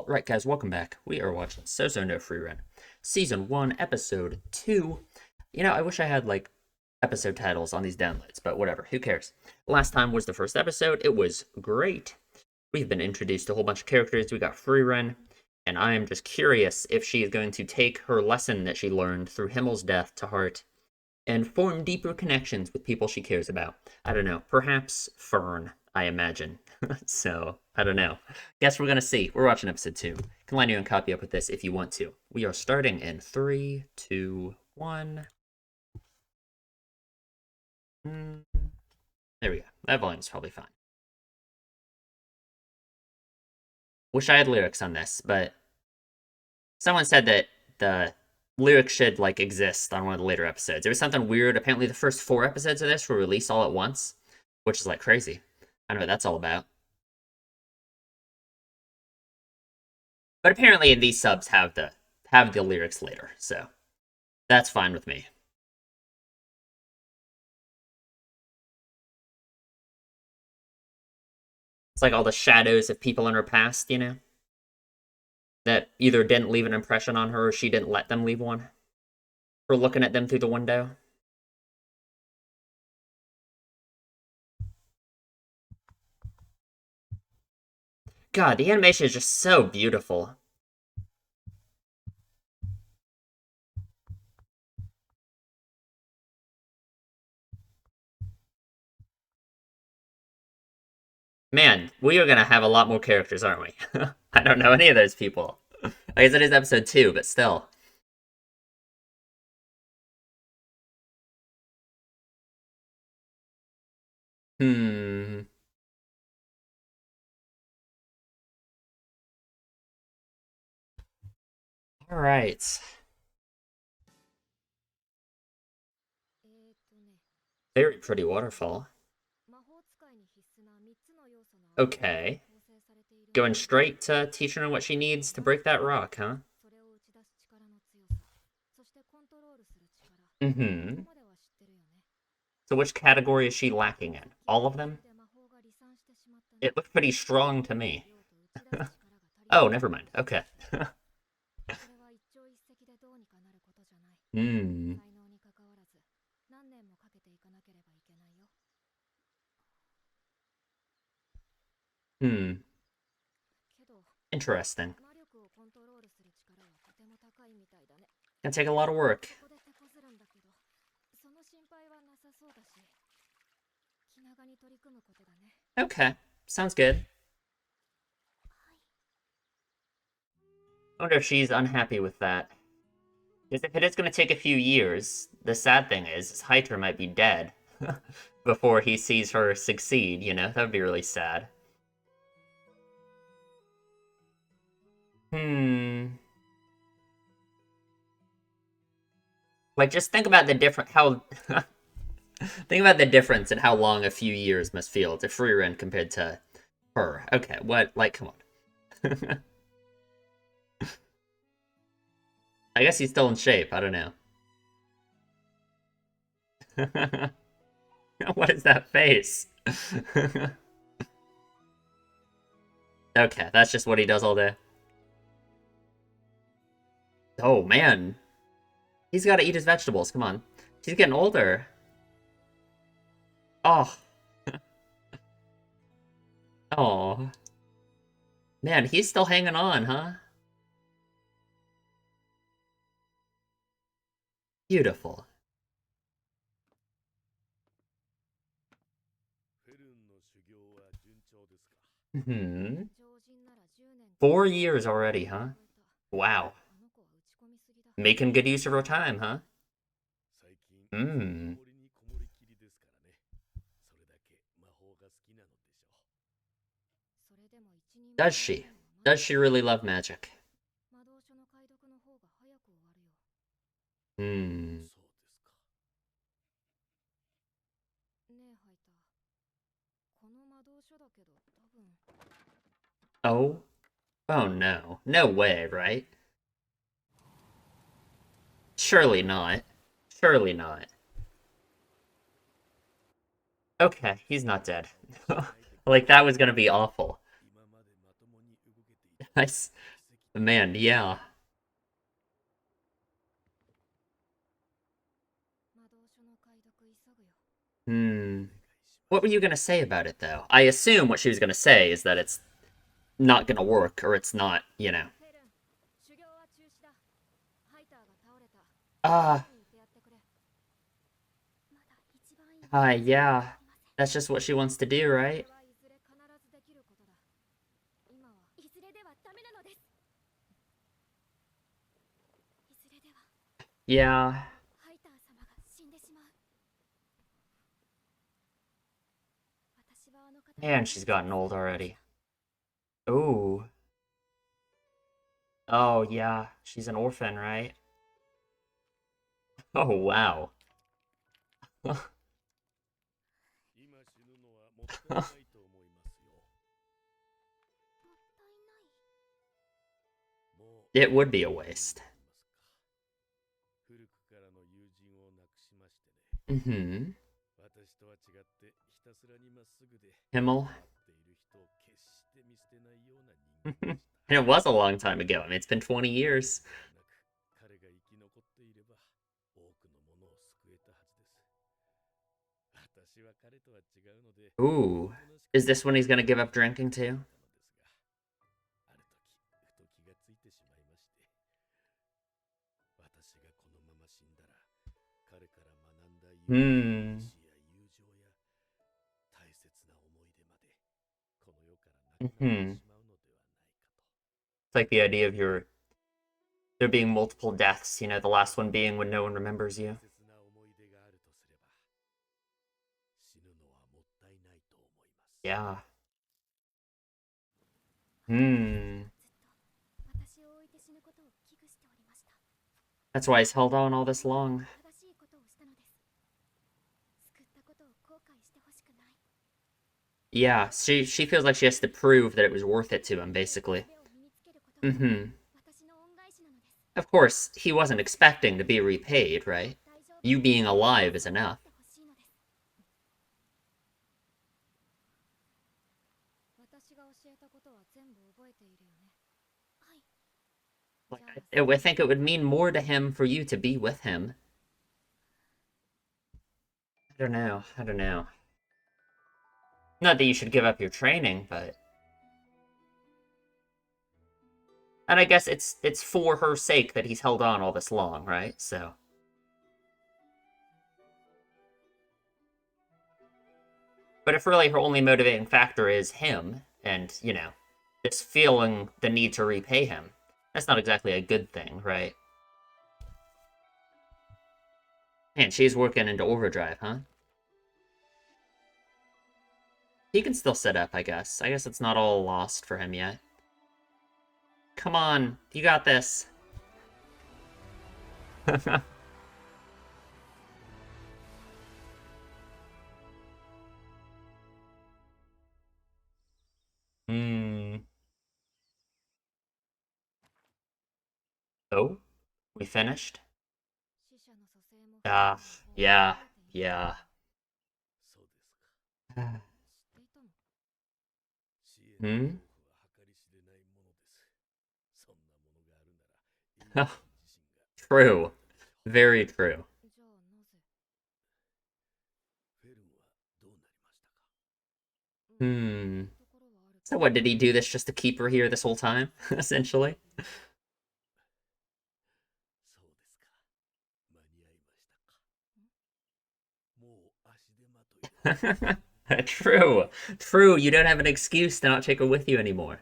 Alright guys, welcome back. We are watching Sousou no Frieren. Season 1, Episode 2. I wish I had, episode titles on these downloads, but whatever, who cares? Last time was the first episode. It was great. We've been introduced to a whole bunch of characters. We got Frieren, and I am just curious if she is going to take her lesson that she learned through Himmel's death to heart and form deeper connections with people she cares about. I don't know, perhaps Fern, I imagine. So, I don't know. Guess we're gonna see. We're watching episode 2. You can line you and copy up with this if you want to. We are starting in 3, 2, 1. There we go. That volume's probably fine. Wish I had lyrics on this, but someone said that the lyrics should, exist on one of the later episodes. There was something weird. Apparently the first 4 episodes of this were released all at once, which is, crazy. I don't know what that's all about. But apparently these subs have the lyrics later, so that's fine with me. It's like all the shadows of people in her past, that either didn't leave an impression on her or she didn't let them leave one. For looking at them through the window. God, the animation is just so beautiful. Man, we are gonna have a lot more characters, aren't we? I don't know any of those people. I guess it is episode 2, but still. Hmm. Alright. Very pretty waterfall. Okay. Going straight to teaching her what she needs to break that rock, huh? Mm-hmm. So which category is she lacking in? All of them? It looked pretty strong to me. Oh, never mind. Okay. Hmm. Hmm. Interesting. Gonna take a lot of work. Okay. Sounds good. I wonder if she's unhappy with that. Because if it is going to take a few years, the sad thing is Hyter might be dead before he sees her succeed, That would be really sad. Hmm. Just think about the think about the difference in how long a few years must feel to Frieren compared to her. Okay, what? Come on. I guess he's still in shape. I don't know. What is that face? Okay, that's just what he does all day. Oh, man. He's got to eat his vegetables. Come on. He's getting older. Oh. Oh. Man, he's still hanging on, huh? Beautiful. Hmm. 4 years already, huh? Wow. Making good use of her time, huh? Hmm. Does she? Does she really love magic? Hmm. Oh? Oh no. No way, right? Surely not. Surely not. Okay, he's not dead. That was gonna be awful. Nice. Man, yeah. Hmm. What were you gonna say about it, though? I assume what she was gonna say is that it's not gonna work, or it's not, you know. Ah, yeah. That's just what she wants to do, right? Yeah. Man, she's gotten old already. Ooh. Oh, yeah. She's an orphan, right? Oh, wow. It would be a waste. Mm-hmm. Himmel. And it was a long time ago. I mean, it's been 20 years. Ooh. Is this when he's gonna give up drinking too? Hmm. Hmm. It's like the idea of there being multiple deaths, the last one being when no one remembers you. Yeah. Hmm. That's why he's held on all this long. Yeah, she feels like she has to prove that it was worth it to him, basically. Mm-hmm. Of course, he wasn't expecting to be repaid, right? You being alive is enough. Like, I think it would mean more to him for you to be with him. I don't know. I don't know. Not that you should give up your training, but and I guess it's for her sake that he's held on all this long, right? So, but if really her only motivating factor is him, and just feeling the need to repay him, that's not exactly a good thing, right? And she's working into overdrive, huh? He can still set up, I guess. I guess it's not all lost for him yet. Come on, you got this. Hmm. Oh, we finished? Ah, yeah, yeah. Hmm? True. Very true. Hmm. So what, did he do this just to keep her here this whole time, essentially? True. True, you don't have an excuse to not take her with you anymore.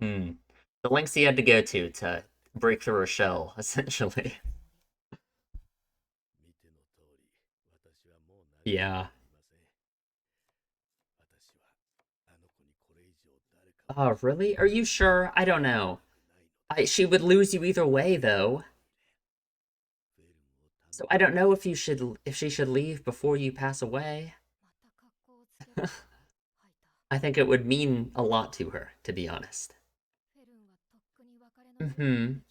Hmm. The lengths he had to go to break through her shell, essentially. Yeah. Oh, really? Are you sure? I don't know. She would lose you either way, though. So I don't know if she should leave before you pass away. I think it would mean a lot to her, to be honest. Hmm.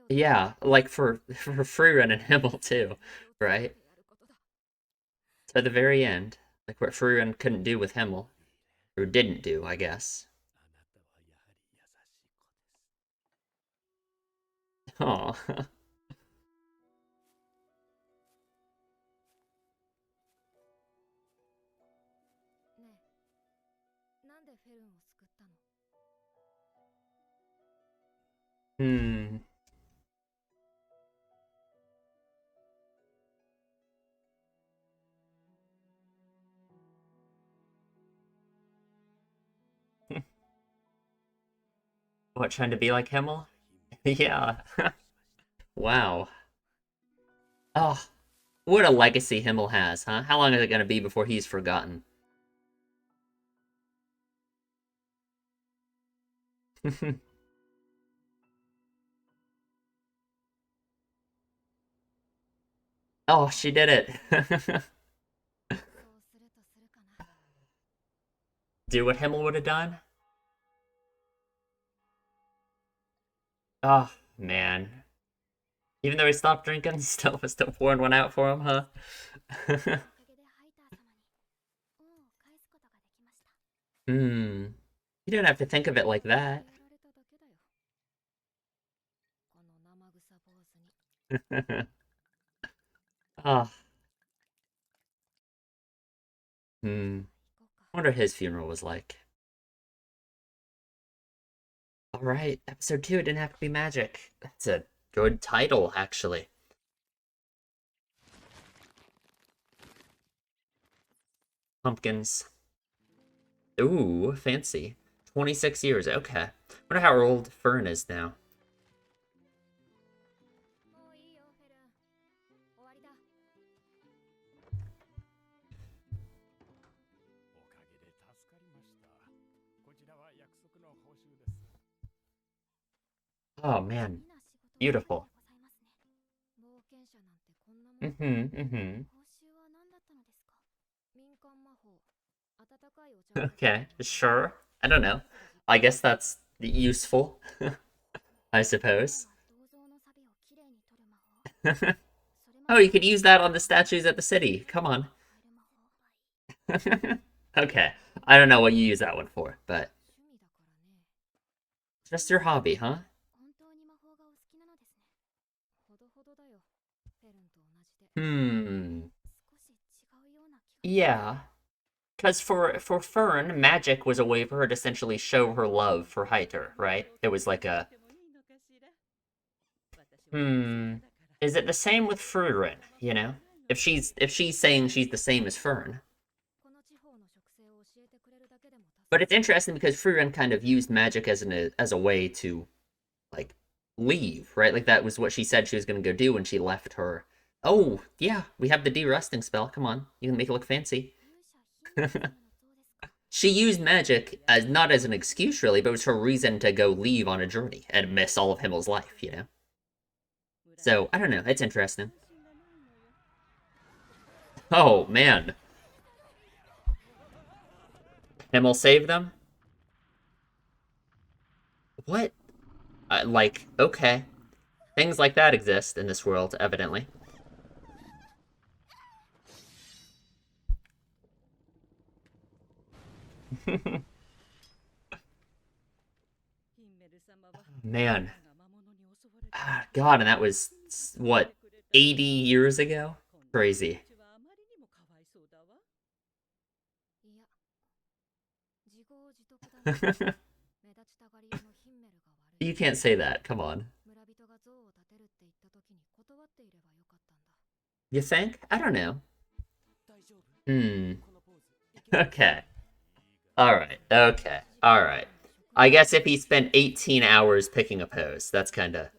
Yeah, like for Frieren and Himmel too, right? To the very end, like what Frieren couldn't do with Himmel, or didn't do, I guess. Oh, hmm. What, trying to be like Himmel? Yeah. Wow. Oh, what a legacy Himmel has, huh? How long is it gonna be before he's forgotten? Oh, she did it. Do what Himmel would have done? Oh, man. Even though he stopped drinking, still was still pouring one out for him, huh? Hmm. You don't have to think of it like that. Oh, hmm. Wonder what his funeral was like. All right, episode 2, it didn't have to be magic. That's a good title, actually. Pumpkins. Ooh, fancy. 26 years, okay. Wonder how old Fern is now. Oh, man. Beautiful. Mm-hmm, mm-hmm. Okay, sure. I don't know. I guess that's useful, I suppose. Oh, you could use that on the statues at the city. Come on. Okay. I don't know what you use that one for, but just your hobby, huh? Hmm. Yeah. Because for Fern, magic was a way for her to essentially show her love for Hyter, right? It was like a hmm. Is it the same with Frieren, you know? If she's saying she's the same as Fern. But it's interesting because Frieren kind of used magic as a way to like leave, right? Like that was what she said she was gonna go do when she left her. Oh, yeah, we have the de-rusting spell. Come on. You can make it look fancy. She used magic as not as an excuse really, but it was her reason to go leave on a journey and miss all of Himmel's life, you know? So I don't know, it's interesting. Oh man. Himmel saved them? What? Like, okay. Things like that exist in this world, evidently. Man. Ah, God, and that was, what, 80 years ago? Crazy. You can't say that, come on. You think? I don't know. Hmm. Okay. Alright. Okay. Alright. I guess if he spent 18 hours picking a pose, that's kinda...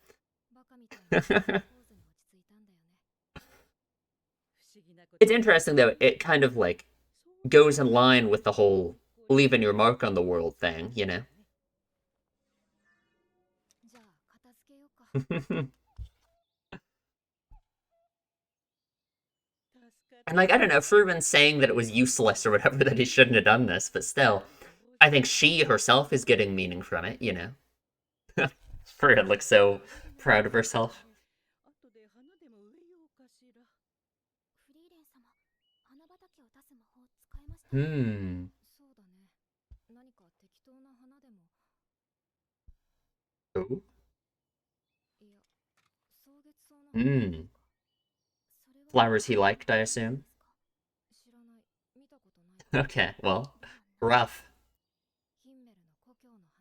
It's interesting, though. It kind of, like, goes in line with the whole leaving your mark on the world thing, you know? And like, I don't know, Fruven's saying that it was useless or whatever, that he shouldn't have done this, but still, I think she herself is getting meaning from it, you know? Frieren looks so proud of herself. Hmm. Oh. Hmm. Flowers he liked, I assume. Okay, well, rough.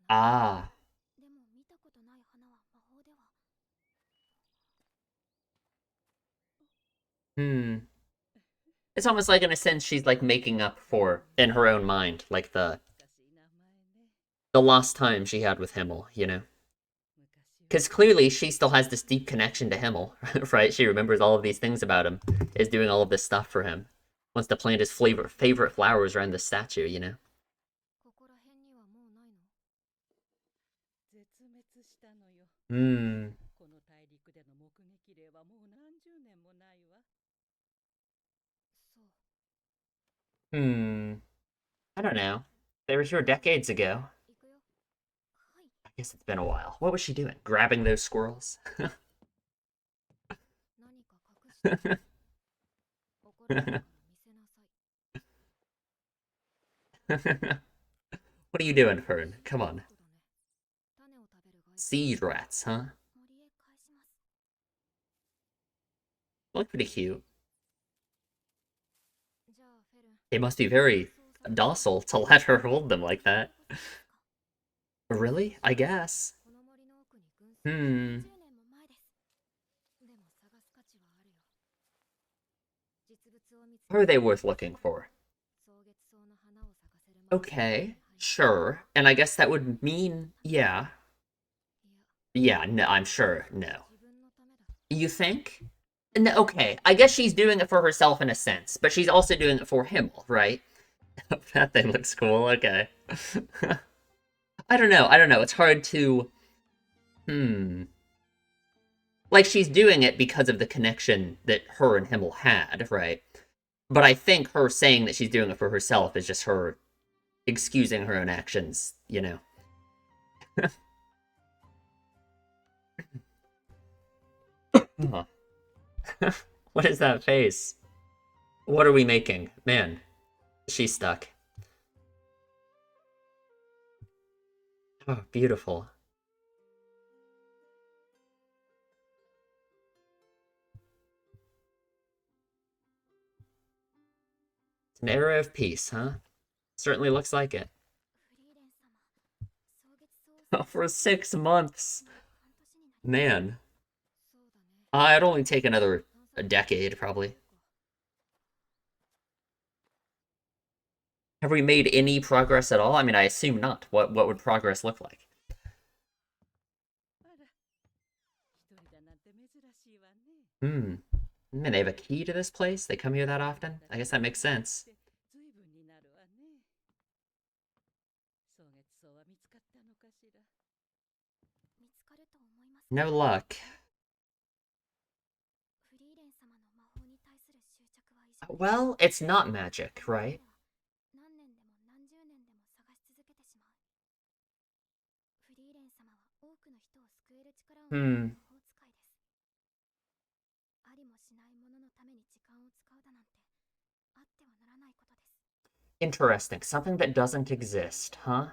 Ah. Hmm. It's almost like, in a sense, she's like making up for, in her own mind, like the lost time she had with Himmel, you know? Because clearly she still has this deep connection to Himmel, right? She remembers all of these things about him, is doing all of this stuff for him. Wants to plant his favorite flowers around the statue, you know? Hmm. Hmm. I don't know. They were here decades ago. I guess it's been a while. What was she doing? Grabbing those squirrels? What are you doing, Fern? Come on. Seed rats, huh? Look pretty cute. They must be very docile to let her hold them like that. Really? I guess. Hmm. Are they worth looking for? Okay, sure. And I guess that would mean, yeah. Yeah, no, I'm sure, no. You think? No, okay, I guess she's doing it for herself in a sense, but she's also doing it for him, right? That thing looks cool, okay. I don't know. It's hard to, hmm. Like, she's doing it because of the connection that her and Himmel had, right? But I think her saying that she's doing it for herself is just her excusing her own actions, you know? Huh. What is that face? What are we making? Man, she's stuck. Oh, beautiful. It's an era of peace, huh? Certainly looks like it. For 6 months. Man. I'd only take another a decade, probably. Have we made any progress at all? I mean, I assume not. What would progress look like? Hmm. Man, they have a key to this place? They come here that often? I guess that makes sense. No luck. Well, it's not magic, right? Hmm. Interesting. Something that doesn't exist, huh?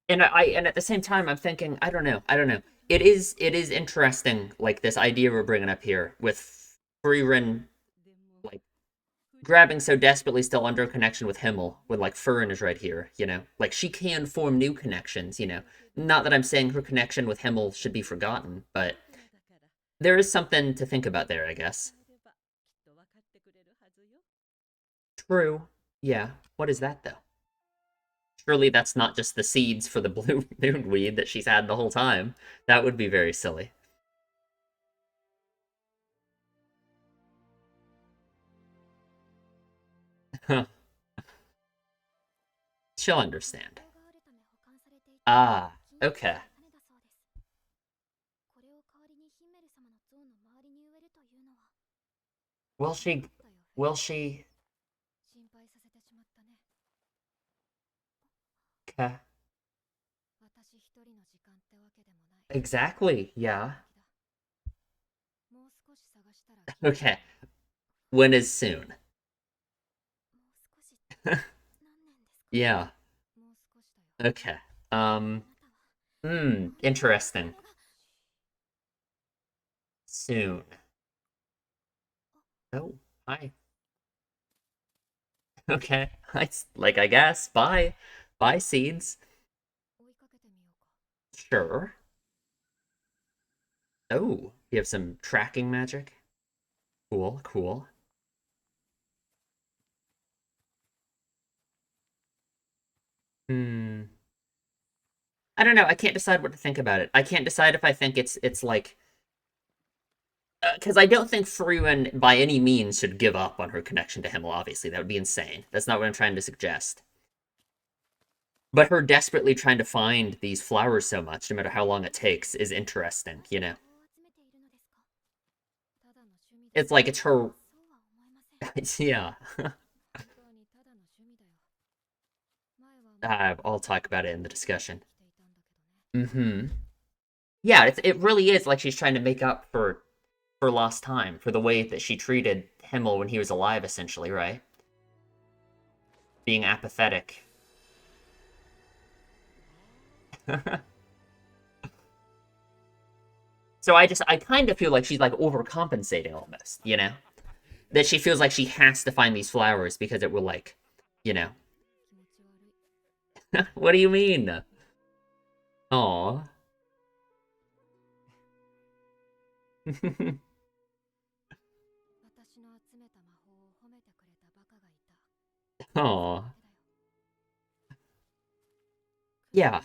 And at the same time, I'm thinking, I don't know. It is interesting, like this idea we're bringing up here with Frieren, like grabbing so desperately still under connection with Himmel when like Fern is right here, you know? Like she can form new connections, you know? Not that I'm saying her connection with Himmel should be forgotten, but there is something to think about there, I guess. True. Yeah. What is that though? Surely that's not just the seeds for the blue moonweed that she's had the whole time. That would be very silly. She'll understand. Ah, okay. Well, Will she? Okay. Exactly. Yeah. Okay. When is soon? Yeah. Okay. Um. Interesting. Soon. Oh. Hi. Okay. I guess. Bye. Bye, seeds. Sure. Oh, you have some tracking magic. Cool. Cool. Hmm. I don't know. I can't decide what to think about it. I can't decide if I think it's like because I don't think Frieren by any means should give up on her connection to Himmel. Obviously, that would be insane. That's not what I'm trying to suggest. But her desperately trying to find these flowers so much, no matter how long it takes, is interesting. It's like it's her. Yeah. I'll talk about it in the discussion. Mm-hmm. Yeah, it really is like she's trying to make up for lost time, for the way that she treated Himmel when he was alive, essentially, right? Being apathetic. So I kind of feel like she's like overcompensating almost. That she feels like she has to find these flowers because it will like, you know. What do you mean? Aw. Aw. Yeah.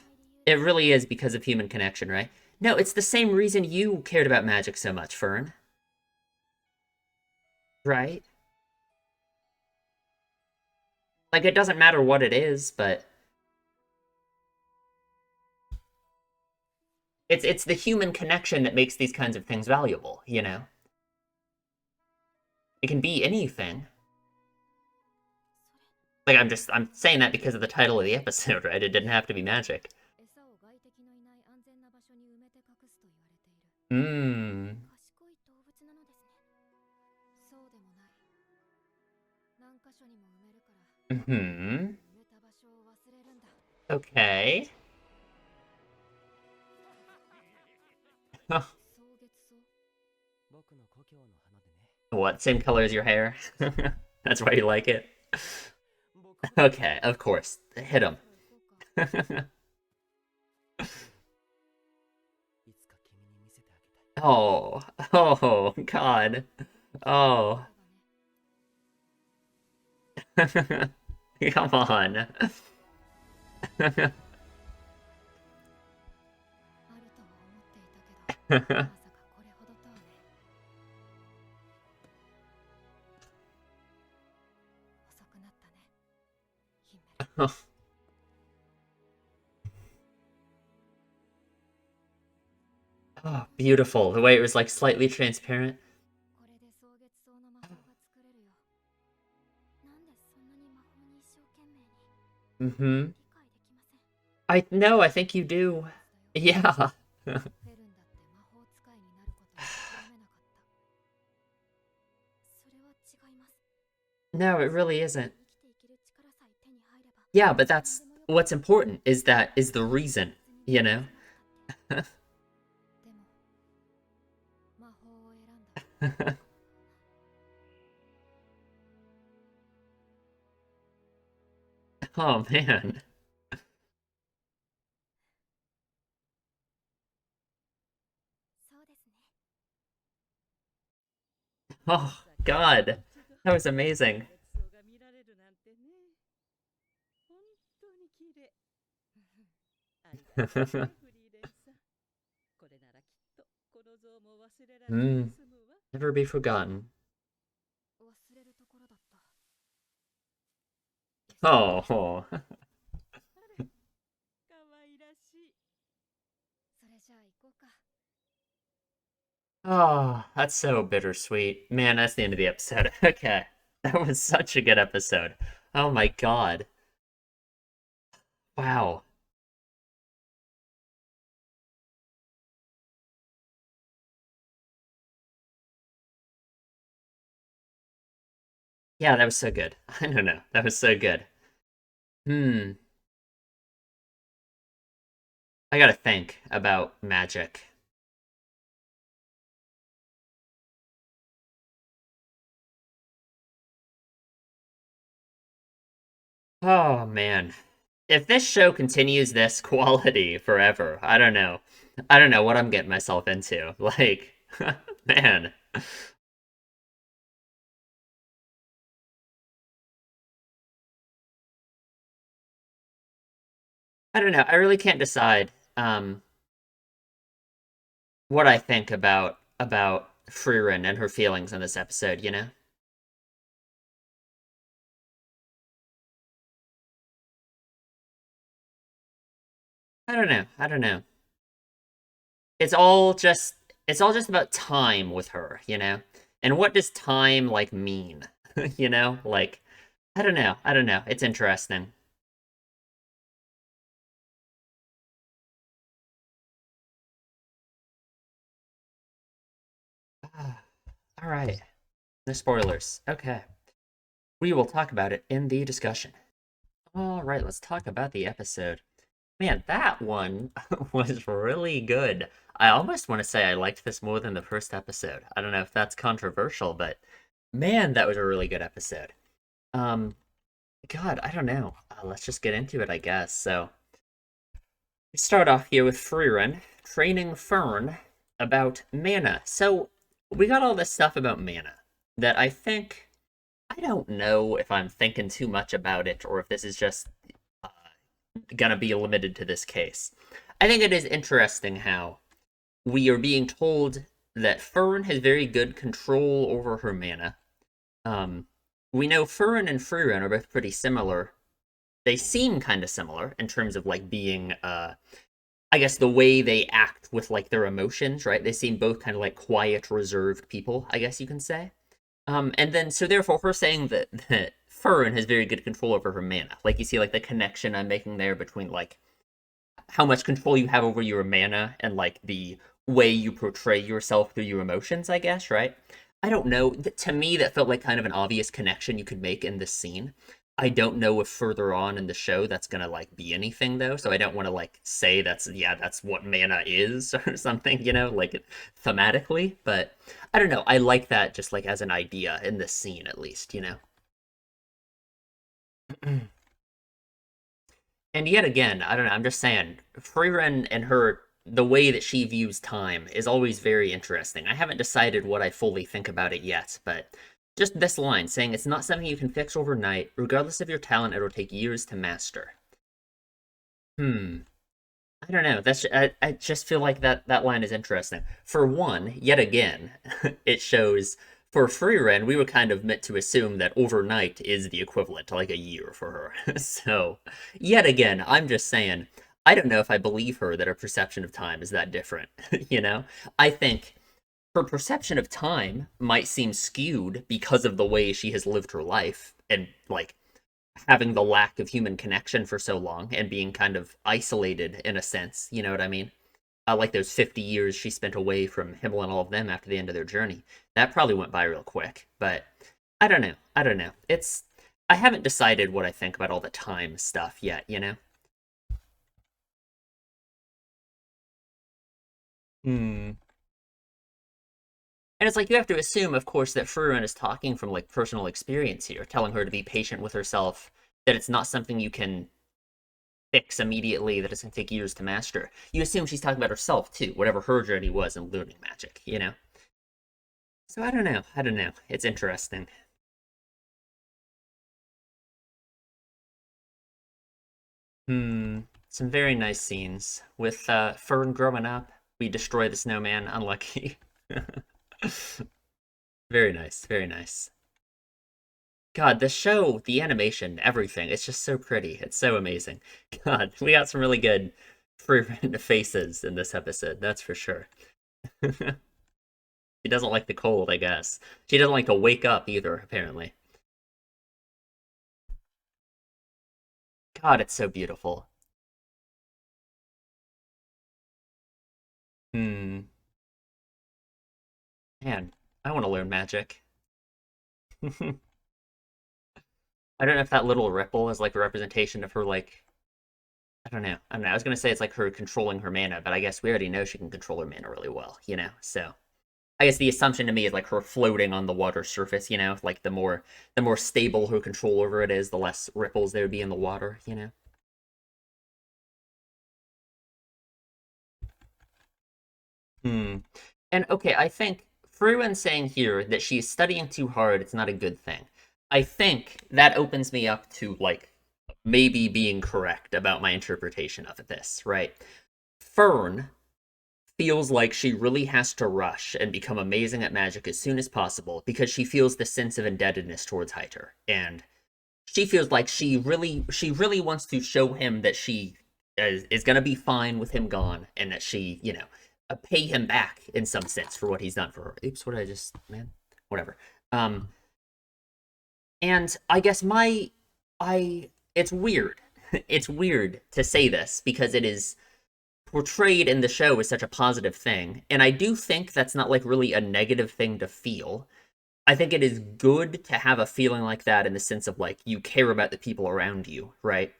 It really is because of human connection, right? No, it's the same reason you cared about magic so much, Fern. Right? Like it doesn't matter what it is, but it's the human connection that makes these kinds of things valuable. It can be anything. Like I'm saying that because of the title of the episode, right? It didn't have to be magic. Hmm. Hmm. Okay. What? Same color as your hair? That's why you like it? Okay, of course. Hit him. Oh. Oh, God. Oh. Come on. Oh, beautiful. The way it was like slightly transparent. Mm-hmm. I no, I think you do. Yeah. No, it really isn't. Yeah, but that's what's important is that is the reason, you know? Oh man. Oh God. That was amazing. Hmm. Never be forgotten. Oh. Oh, that's so bittersweet. Man, that's the end of the episode. Okay. That was such a good episode. Oh my god. Wow. Yeah, that was so good. I don't know. That was so good. Hmm. I gotta think about magic. Oh man. If this show continues this quality forever, I don't know. I don't know what I'm getting myself into. Like, man. I don't know. I really can't decide what I think about Frieren and her feelings in this episode, you know? I don't know. I don't know. It's all just it's all just about time with her, you know? And what does time like mean? You know? Like I don't know. I don't know. It's interesting. All right. No spoilers. Okay. We will talk about it in the discussion. All right, let's talk about the episode. Man, that one was really good. I almost want to say I liked this more than the first episode. I don't know if that's controversial, but man, that was a really good episode. Um, God, I don't know. Let's just get into it, I guess. So, we start off here with Frieren training Fern about mana. So, we got all this stuff about mana that I don't know if I'm thinking too much about it or if this is just uh, gonna be limited to this case. I think it is interesting how we are being told that Fern has very good control over her mana. Um, we know Fern and Frieren are both pretty similar. They seem kind of similar in terms of like being, I guess, the way they act with like their emotions, right? They seem both kind of like quiet, reserved people, I guess you can say. And then so therefore her saying that Fern has very good control over her mana. Like you see like the connection I'm making there between like how much control you have over your mana and like the way you portray yourself through your emotions, I guess, right? I don't know. To me, that felt like kind of an obvious connection you could make in this scene. I don't know if further on in the show that's gonna like be anything though, so I don't want to like say that's yeah that's what mana is or something, you know, like thematically. But I don't know. I like that just like as an idea in this scene at least, you know. And yet again, I don't know, I'm just saying, Frieren and her, the way that she views time is always very interesting. I haven't decided what I fully think about it yet, but just this line saying it's not something you can fix overnight. Regardless of your talent, it'll take years to master. Hmm. I don't know. I just feel like that line is interesting. For one, yet again, it shows for Frieren, we were kind of meant to assume that overnight is the equivalent to like a year for her. So, yet again, I'm just saying, I don't know if I believe her that her perception of time is that different. You know, I think her perception of time might seem skewed because of the way she has lived her life and like having the lack of human connection for so long and being kind of isolated in a sense. You know what I mean? Like those 50 years she spent away from Himmel and all of them after the end of their journey. That probably went by real quick. But I don't know. I don't know. I haven't decided what I think about all the time stuff yet, you know? Hmm. And it's like you have to assume, of course, that Frieren is talking from like personal experience here, telling her to be patient with herself, that it's not something you can fix immediately, that it's going to take years to master. You assume she's talking about herself too, whatever her journey was in learning magic, you know? So I don't know. I don't know. It's interesting. Hmm. Some very nice scenes with Fern growing up. We destroy the snowman. Unlucky. Very nice. Very nice. God, the show, the animation, everything. It's just so pretty. It's so amazing. God, we got some really good Frieren faces in this episode. That's for sure. She doesn't like the cold, I guess. She doesn't like to wake up either, apparently. God, it's so beautiful. Hmm. Man, I want to learn magic. I don't know if that little ripple is like a representation of her, like, I don't know. I don't know. I was gonna say it's like her controlling her mana, but I guess we already know she can control her mana really well, you know? So I guess the assumption to me is like her floating on the water surface, you know? Like the more stable her control over it is, the less ripples there would be in the water, you know? Hmm. And okay, I think Frieren saying here that she's studying too hard, it's not a good thing. I think that opens me up to like maybe being correct about my interpretation of this, right? Fern feels like she really has to rush and become amazing at magic as soon as possible because she feels the sense of indebtedness towards Heiter. And she feels like she really wants to show him that she is going to be fine with him gone and that she, pay him back in some sense for what he's done for her. Oops, what did I just, man, whatever. Um, and I guess it's weird. It's weird to say this because it is portrayed in the show as such a positive thing. And I do think that's not like really a negative thing to feel. I think it is good to have a feeling like that in the sense of like you care about the people around you, right?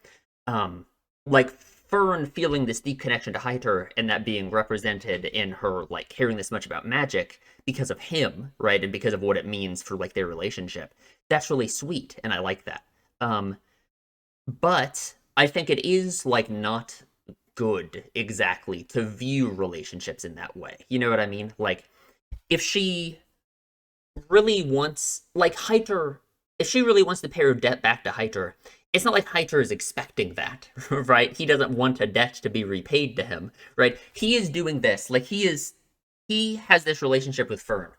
Um, like Fern feeling this deep connection to Heiter and that being represented in her like caring this much about magic because of him, right? And because of what it means for like their relationship. That's really sweet, and I like that. Um, but I think it is like not good exactly to view relationships in that way. You know what I mean? Like if she really wants like Heiter, if she really wants to pay her debt back to Heiter, it's not like Heiter is expecting that, right? He doesn't want a debt to be repaid to him, right? He is doing this, like he has this relationship with Fern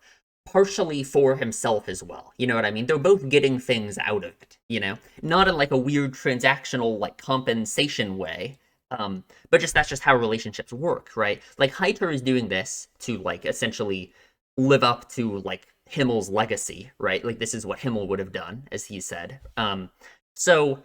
partially for himself as well. You know what I mean? They're both getting things out of it, you know? Not in like a weird transactional like compensation way. But just that's just how relationships work, right? Like Heiter is doing this to like essentially live up to like Himmel's legacy, right? Like this is what Himmel would have done, as he said. So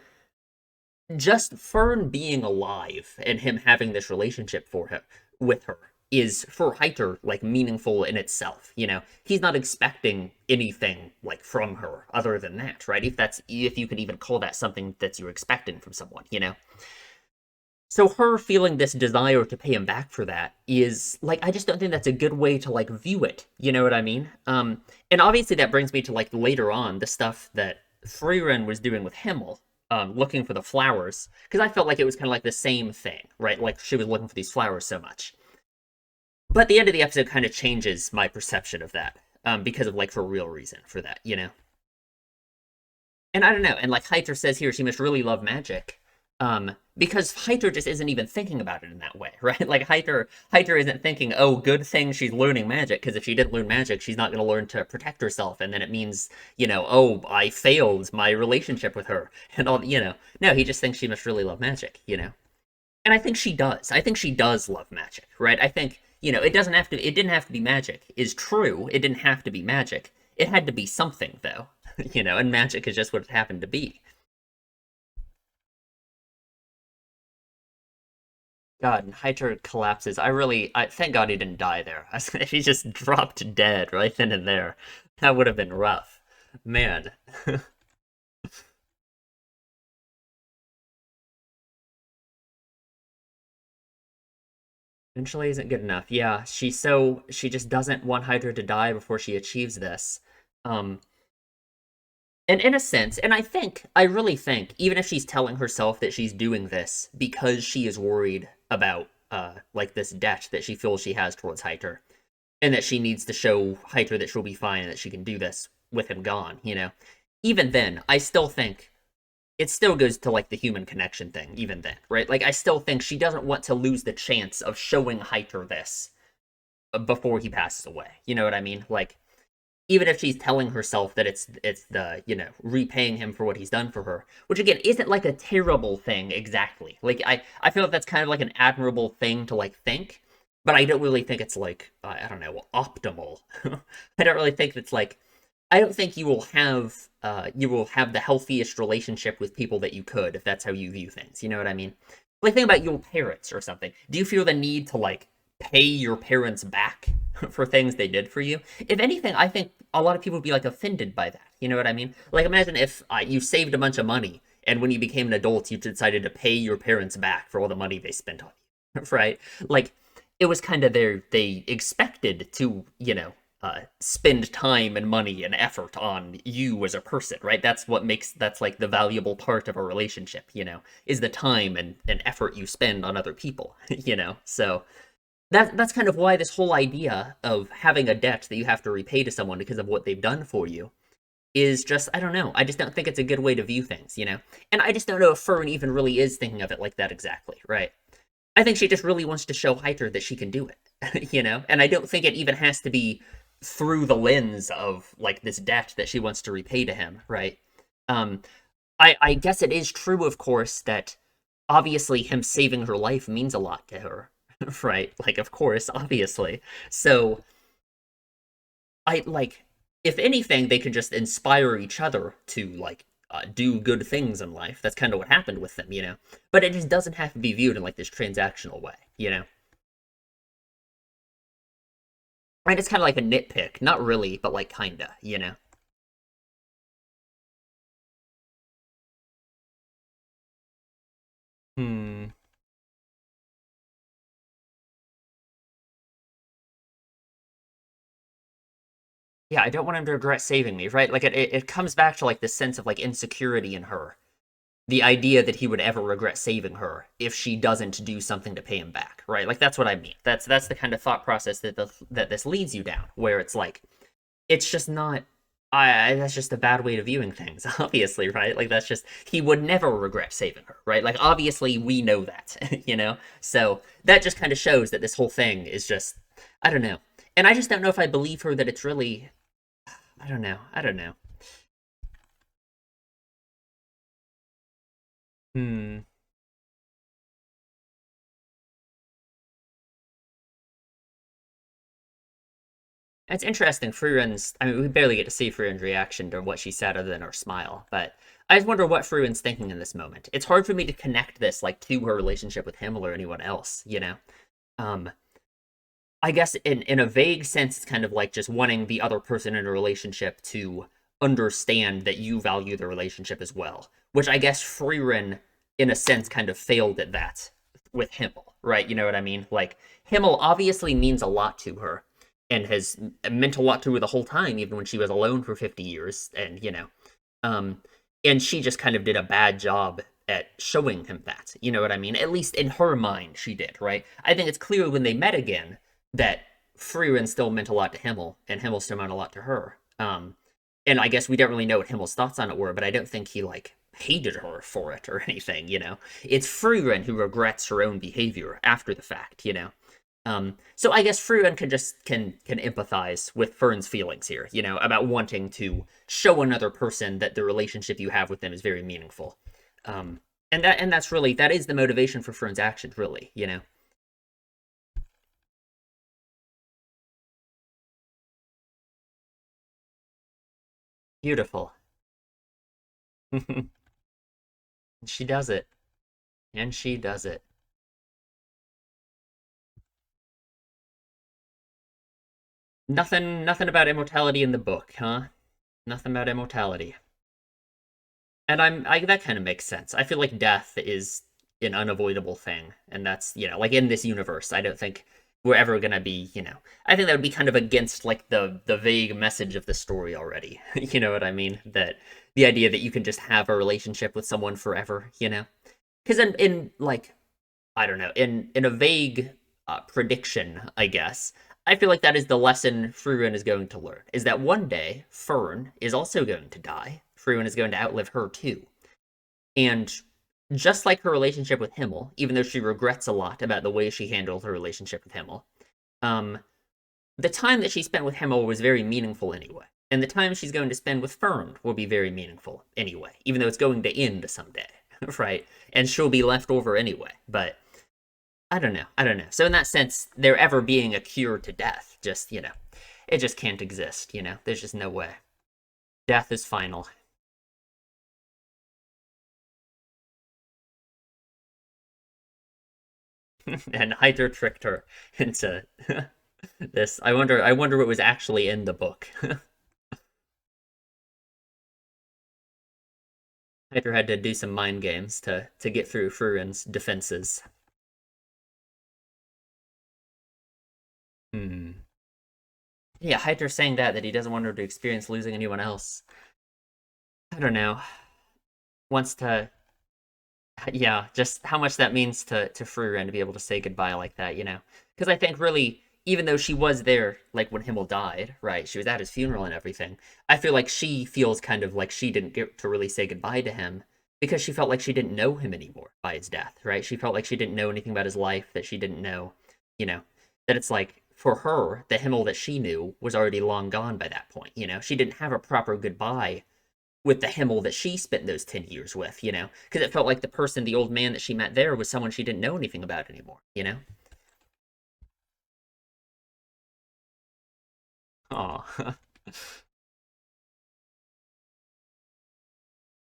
just Fern being alive and him having this relationship for him with her is for Heiter like meaningful in itself. You know, he's not expecting anything like from her other than that, right? If you could even call that something that you're expecting from someone, you know. So her feeling this desire to pay him back for that is like I just don't think that's a good way to like view it. You know what I mean? And obviously that brings me to like later on the stuff that Frieren was doing with Himmel, looking for the flowers, because I felt like it was kind of like the same thing, right? Like she was looking for these flowers so much. But the end of the episode kind of changes my perception of that, because of like for real reason for that, you know? And I don't know. And like Heiter says here, she must really love magic. Because Heiter just isn't even thinking about it in that way, right? Like Heiter isn't thinking, oh, good thing she's learning magic, because if she didn't learn magic, she's not going to learn to protect herself, and then it means, oh, I failed my relationship with her, and all, No, he just thinks she must really love magic, And I think she does. I think she does love magic, right? I think, it didn't have to be magic, is true. It didn't have to be magic. It had to be something, though, and magic is just what it happened to be. God, and Heiter collapses. I thank God he didn't die there. If he just dropped dead right then and there, that would have been rough. Man, eventually isn't good enough. Yeah, she just doesn't want Hydra to die before she achieves this. Um, and in a sense, and I really think, even if she's telling herself that she's doing this because she is worried about like this debt that she feels she has towards Hydra, and that she needs to show Hydra that she'll be fine and that she can do this with him gone, Even then, I still think it still goes to like the human connection thing, even then, right? Like I still think she doesn't want to lose the chance of showing Hydra this before he passes away. You know what I mean? Like even if she's telling herself that it's the repaying him for what he's done for her, which again isn't like a terrible thing exactly. Like I feel like that's kind of like an admirable thing to like think, but I don't really think it's like I don't know, optimal. I don't really think it's like I don't think you will have the healthiest relationship with people that you could if that's how you view things. You know what I mean? Like think about your parents or something. Do you feel the need to like pay your parents back for things they did for you? If anything, I think a lot of people would be like offended by that. You know what I mean? Like imagine if you saved a bunch of money and when you became an adult, you decided to pay your parents back for all the money they spent on you, right? Like it was kind of they expected to, spend time and money and effort on you as a person, right? That's like the valuable part of a relationship, is the time and effort you spend on other people, So that's kind of why this whole idea of having a debt that you have to repay to someone because of what they've done for you is just, I don't know. I just don't think it's a good way to view things. And I just don't know if Fern even really is thinking of it like that exactly, right? I think she just really wants to show Heiter that she can do it, And I don't think it even has to be through the lens of like this debt that she wants to repay to him, right? Um, I guess it is true, of course, that obviously him saving her life means a lot to her, right? Like, of course, obviously. So I like, if anything, they could just inspire each other to like do good things in life. That's kind of what happened with them. But it just doesn't have to be viewed in like this transactional way. Right? It's kind of like a nitpick, not really, but like kinda. Hmm. Yeah, I don't want him to regret saving me, right? Like it comes back to like this sense of like insecurity in her. The idea that he would ever regret saving her if she doesn't do something to pay him back, right? Like that's what I mean. That's the kind of thought process that this leads you down, where it's like it's just not. That's just a bad way of viewing things, obviously, right? Like that's just he would never regret saving her, right? Like obviously we know that. So that just kind of shows that this whole thing is just I don't know, and I just don't know if I believe her that it's really I don't know. I don't know. Hmm. It's interesting. Frieren's. I mean, we barely get to see Frieren's reaction to what she said, other than her smile. But I just wonder what Frieren's thinking in this moment. It's hard for me to connect this like to her relationship with Himmel or anyone else. Um, I guess in a vague sense, it's kind of like just wanting the other person in a relationship to understand that you value the relationship as well. Which I guess Frieren, in a sense, kind of failed at that with Himmel, right? You know what I mean? Like Himmel obviously means a lot to her and has meant a lot to her the whole time, even when she was alone for 50 years, um, and she just kind of did a bad job at showing him that. You know what I mean? At least in her mind, she did, right? I think it's clear when they met again that Frieren still meant a lot to Himmel, and Himmel still meant a lot to her. And I guess we don't really know what Himmel's thoughts on it were, but I don't think he like hated her for it or anything. It's Frieren who regrets her own behavior after the fact. So I guess Frieren can empathize with Fern's feelings here, about wanting to show another person that the relationship you have with them is very meaningful. Um, and that is the motivation for Fern's actions, really. Beautiful. She does it. And she does it. Nothing about immortality in the book, huh? Nothing about immortality. And that kind of makes sense. I feel like death is an unavoidable thing, and that's like in this universe, I don't think we're ever gonna be. I think that would be kind of against like the vague message of the story already. You know what I mean? That the idea that you can just have a relationship with someone forever. Because in like I don't know, in a vague prediction, I guess. I feel like that is the lesson Frieren is going to learn, is that one day Fern is also going to die. Frieren is going to outlive her too. And just like her relationship with Himmel, even though she regrets a lot about the way she handled her relationship with Himmel, um, the time that she spent with Himmel was very meaningful anyway. And the time she's going to spend with Fern will be very meaningful anyway, even though it's going to end someday, right? And she'll be left over anyway. But I don't know. I don't know. So in that sense, there ever being a cure to death, just it just can't exist. There's just no way. Death is final. And Hyder tricked her into this. I wonder what was actually in the book. Hyder had to do some mind games to get through Frieren's defenses. Hmm. Yeah, Hyder saying that he doesn't want her to experience losing anyone else. I don't know. Wants to, yeah, just how much that means to Frieren to be able to say goodbye like that, you know? Because I think really, even though she was there, like when Himmel died, right? She was at his funeral and everything. I feel like she feels kind of like she didn't get to really say goodbye to him because she felt like she didn't know him anymore by his death, right? She felt like she didn't know anything about his life, that she didn't know, you know, that it's like for her, the Himmel that she knew was already long gone by that point, you know? She didn't have a proper goodbye with the Himmel that she spent those 10 years with, you know? Because it felt like the person, the old man that she met there was someone she didn't know anything about anymore, you know? Aw.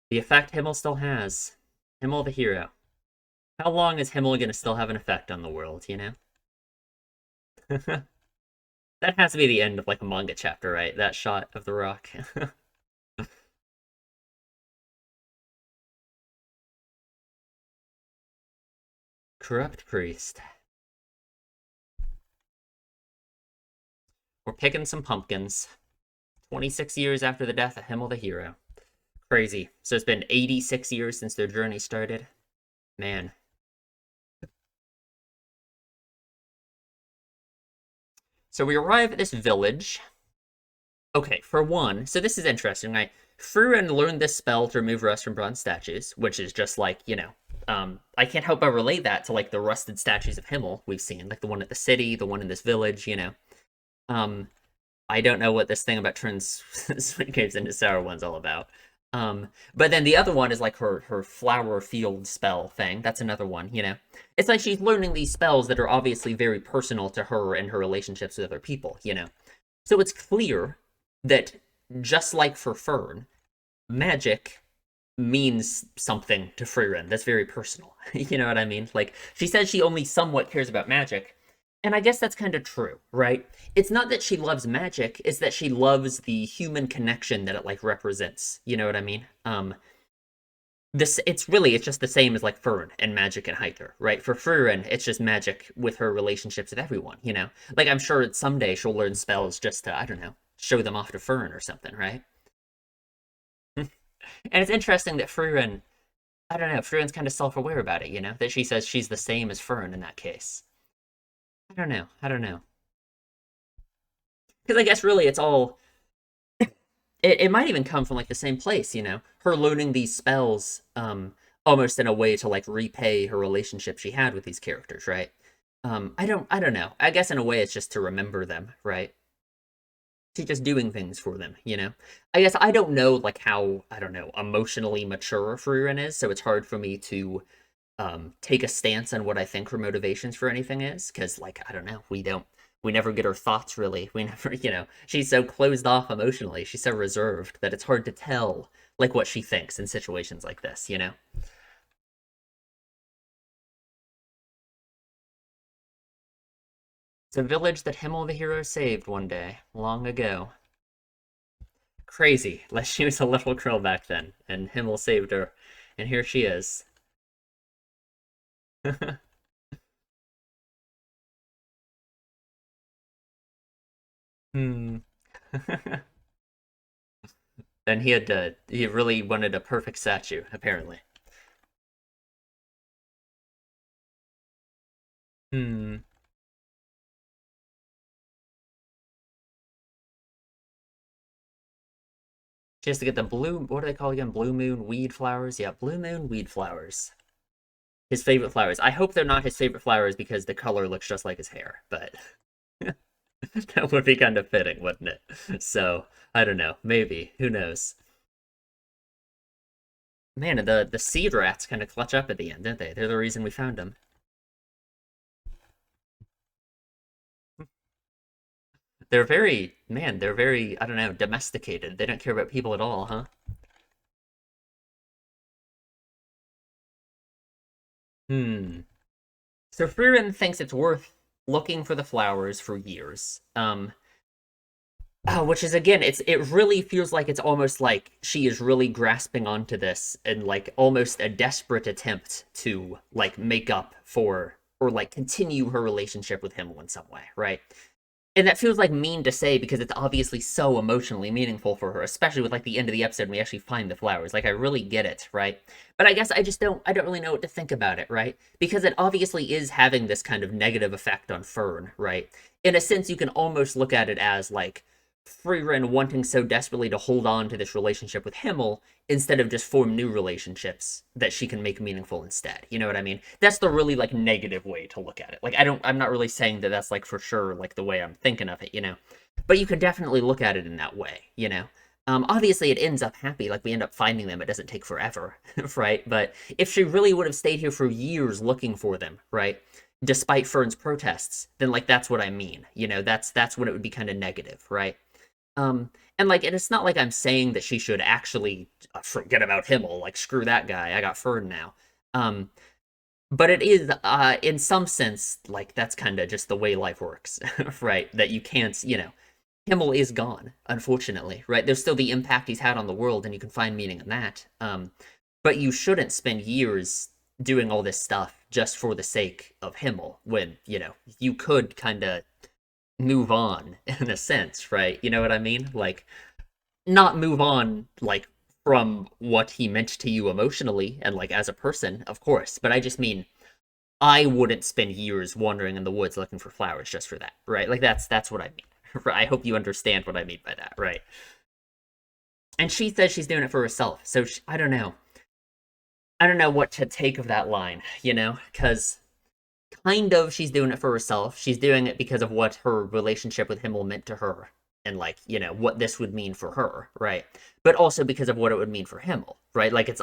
The effect Himmel still has. Himmel the hero. How long is Himmel going to still have an effect on the world, you know? That has to be the end of like a manga chapter, right? That shot of the rock. Corrupt priest. We're picking some pumpkins. 26 years after the death of Himmel the hero. Crazy. So it's been 86 years since their journey started. Man. So we arrive at this village. Okay, for one, so this is interesting, right? Frieren learned this spell to remove rust from bronze statues, which is just like, you know, I can't help but relate that to like the rusted statues of Himmel we've seen, like the one at the city, the one in this village, you know. Um, I don't know what this thing about turns sweet grapes into sour ones all about. But then the other one is like her flower field spell thing. That's another one, you know. It's like she's learning these spells that are obviously very personal to her and her relationships with other people, you know. So it's clear that just like for Fern, magic means something to Frieren that's very personal. You know what I mean? Like she says she only somewhat cares about magic, and I guess that's kind of true, right? It's not that she loves magic, it's that she loves the human connection that it like represents. You know what I mean? This it's just the same as like Fern and magic and Hyther, right? For Frieren, it's just magic with her relationships with everyone, you know? Like I'm sure that someday she'll learn spells just to, I don't know, show them off to Fern or something, right? And it's interesting that Frieren, I don't know, Frieren's kind of self-aware about it, you know? That she says she's the same as Fern in that case. I don't know. I don't know. Because I guess really it's all it might even come from like the same place, you know, her learning these spells almost in a way to like repay her relationship she had with these characters, right? I don't know, I guess in a way it's just to remember them, right? She's just doing things for them, you know. I guess I don't know like how, I don't know, emotionally mature Frieren is, so it's hard for me to take a stance on what I think her motivations for anything is, because like I don't know, we never get her thoughts really. We never, you know, she's so closed off emotionally. She's so reserved that it's hard to tell like what she thinks in situations like this, you know? It's a village that Himmel the hero saved one day, long ago. Crazy. Like she was a little girl back then, and Himmel saved her, and here she is. Hmm. And he really wanted a perfect statue, apparently. Hmm. She has to get the blue, what do they call again? Blue moon weed flowers? Yeah, blue moon weed flowers. His favorite flowers. I hope they're not his favorite flowers because the color looks just like his hair, but that would be kind of fitting, wouldn't it? So, I don't know. Maybe. Who knows? Man, the seed rats kind of clutch up at the end, didn't they? They're the reason we found them. They're very, man, they're very, I don't know, domesticated. They don't care about people at all, huh? Hmm. So Frieren thinks it's worth looking for the flowers for years. Which is again, it really feels like it's almost like she is really grasping onto this and like almost a desperate attempt to like make up for or like continue her relationship with him in some way, right? And that feels like mean to say because it's obviously so emotionally meaningful for her, especially with like the end of the episode when we actually find the flowers. Like I really get it, right? But I guess I don't really know what to think about it, right? Because it obviously is having this kind of negative effect on Fern, right? In a sense, you can almost look at it as like Frieren wanting so desperately to hold on to this relationship with Himmel instead of just form new relationships that she can make meaningful instead. You know what I mean? That's the really like negative way to look at it. Like I'm not really saying that that's like for sure like the way I'm thinking of it, you know. But you could definitely look at it in that way, you know. Obviously, it ends up happy. Like we end up finding them. It doesn't take forever, right? But if she really would have stayed here for years looking for them, right? Despite Fern's protests, then like that's what I mean. You know, that's when it would be kind of negative, right? And like, and it's not like I'm saying that she should actually forget about Himmel. Like, screw that guy. I got Fern now. Um, but it is, in some sense, like that's kind of just the way life works, right? That you can't, you know, Himmel is gone, unfortunately, right? There's still the impact he's had on the world, and you can find meaning in that. But you shouldn't spend years doing all this stuff just for the sake of Himmel when, you know, you could kind of move on in a sense, right? You know what I mean? Like not move on like from what he meant to you emotionally and like as a person, of course, but I just mean I wouldn't spend years wandering in the woods looking for flowers just for that, right? Like that's what I mean. I hope you understand what I mean by that, right? And she says she's doing it for herself. So I don't know. I don't know what to take of that line, you know, cuz kind of she's doing it for herself. She's doing it because of what her relationship with Himmel meant to her and like, you know, what this would mean for her, right? But also because of what it would mean for Himmel, right? Like it's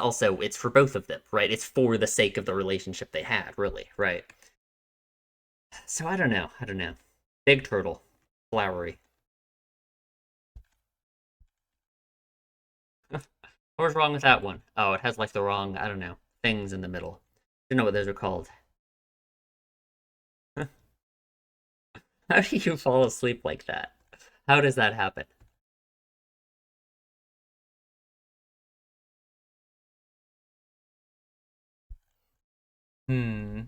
for both of them, right? It's for the sake of the relationship they had, really, right? So I don't know. I don't know. Big turtle, flowery. What's wrong with that one? Oh, it has like the wrong, I don't know, things in the middle. I don't know what those are called. How do you fall asleep like that? How does that happen? Hmm.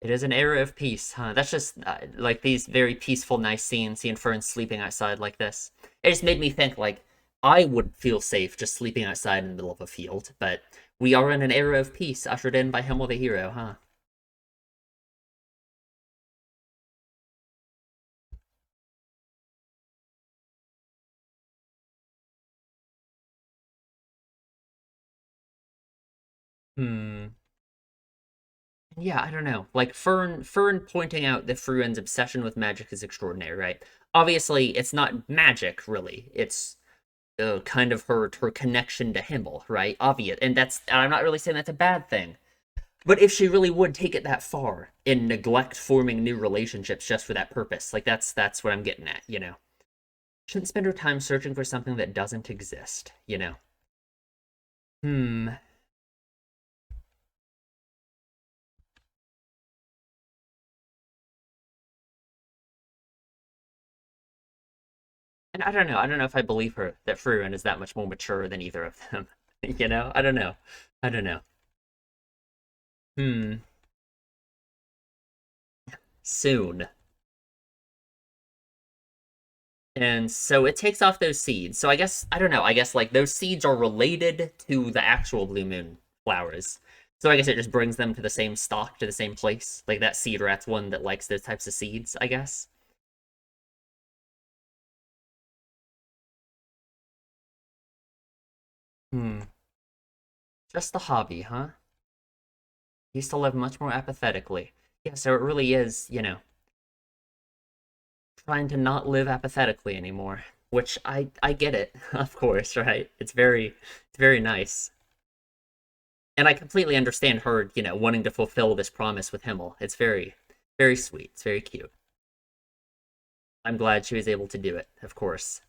It is an era of peace, huh? That's just like these very peaceful, nice scenes, seeing Fern sleeping outside like this. It just made me think like I would feel safe just sleeping outside in the middle of a field, but we are in an era of peace ushered in by Himmel the hero, huh? Hmm. Yeah, I don't know. Like Fern pointing out that Fruen's obsession with magic is extraordinary, right? Obviously, it's not magic, really. It's kind of her connection to Himmel, right? Obvious, and I'm not really saying that's a bad thing. But if she really would take it that far and neglect forming new relationships just for that purpose, like that's what I'm getting at, you know. Shouldn't spend her time searching for something that doesn't exist, you know. Hmm. And I don't know. I don't know if I believe her that Frieren is that much more mature than either of them. You know? I don't know. I don't know. Hmm. Soon. And so it takes off those seeds. So I guess I don't know. I guess like those seeds are related to the actual blue moon flowers. So I guess it just brings them to the same stock, to the same place. Like that seed rat's one that likes those types of seeds, I guess. Hmm. Just a hobby, huh? Used to live much more apathetically. Yeah, so it really is, you know, trying to not live apathetically anymore. Which I get it, of course, right? It's very nice. And I completely understand her, you know, wanting to fulfill this promise with Himmel. It's very, very sweet. It's very cute. I'm glad she was able to do it, of course.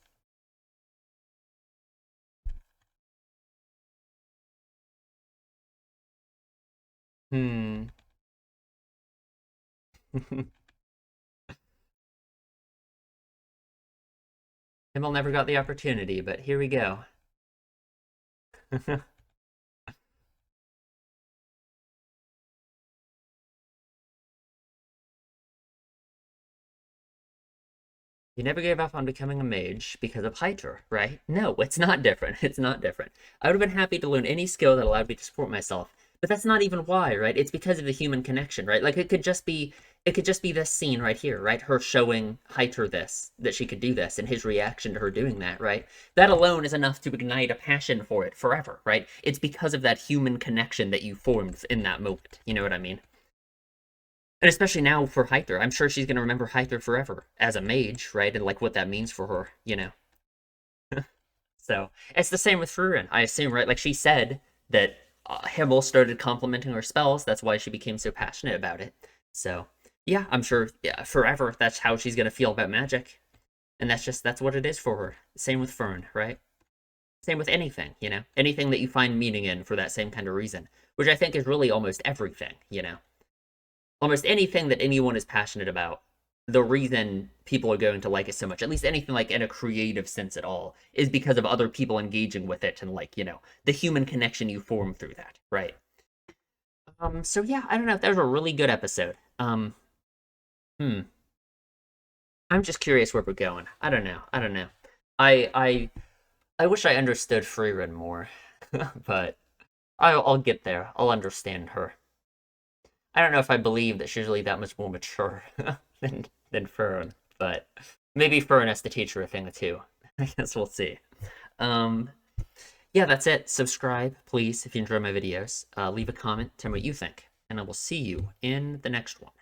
Hmm. Himmel never got the opportunity, but here we go. You never gave up on becoming a mage because of Hyter, right? No, it's not different. It's not different. I would have been happy to learn any skill that allowed me to support myself, but that's not even why, right? It's because of the human connection, right? Like it could just be this scene right here, right? Her showing Hyter this, that she could do this, and his reaction to her doing that, right? That alone is enough to ignite a passion for it forever, right? It's because of that human connection that you formed in that moment. You know what I mean? And especially now for Hyther, I'm sure she's gonna remember Hyther forever as a mage, right? And like what that means for her, you know. So it's the same with Frieren, I assume, right? Like she said that Himmel started complimenting her spells. That's why she became so passionate about it. So yeah, I'm sure, yeah, forever that's how she's gonna feel about magic, and that's what it is for her. Same with Fern, right? Same with anything, you know, anything that you find meaning in for that same kind of reason, which I think is really almost everything, you know. Almost anything that anyone is passionate about, the reason people are going to like it so much, at least anything like in a creative sense at all, is because of other people engaging with it and like, you know, the human connection you form through that, right? So yeah, I don't know. That was a really good episode. Hmm. I'm just curious where we're going. I don't know. I don't know. I I I wish I understood Frieren more, but I'll get there. I'll understand her. I don't know if I believe that she's really that much more mature than Fern, but maybe Fern has to teach her a thing or two. I guess we'll see. Um, yeah, that's it. Subscribe, please, if you enjoy my videos. Leave a comment, tell me what you think, and I will see you in the next one.